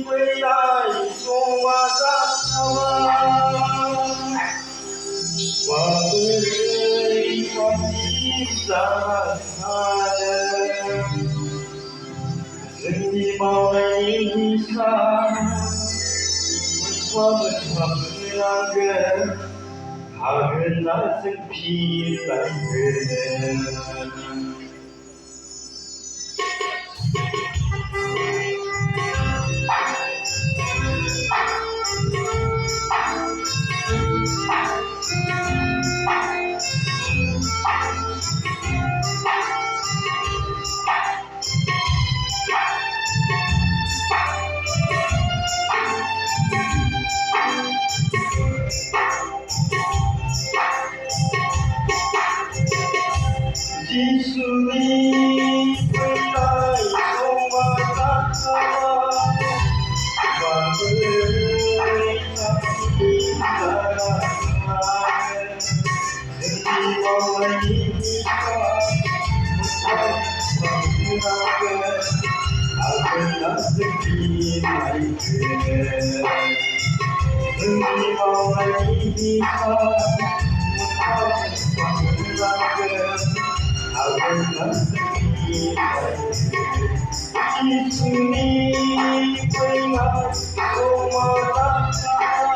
fwinai soma jakhagby Waberi pagi Seni mawai nisa Bersama berlaga Harga sepi lain jisuni fwinai soma jakhagby Waberi pagi Seni mawai nisa Bersama berlaga Harga sepi lain Seni mawai nisa jisuni fwinai soma jakhagby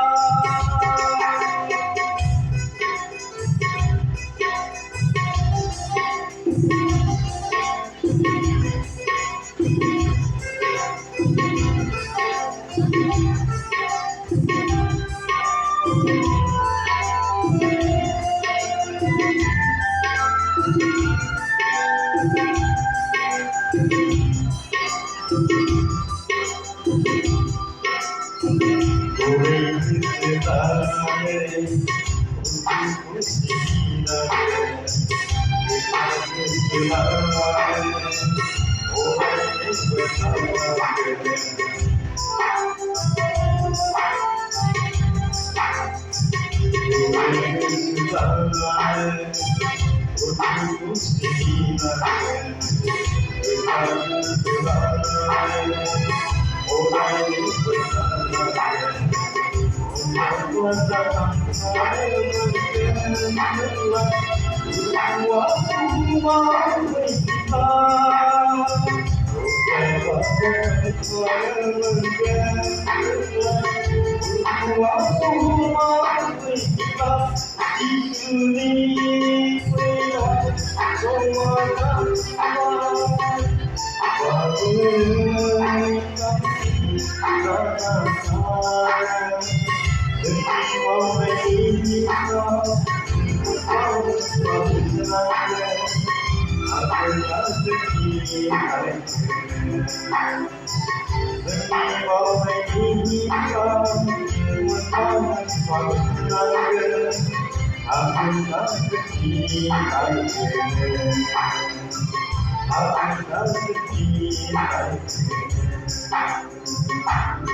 Thank you.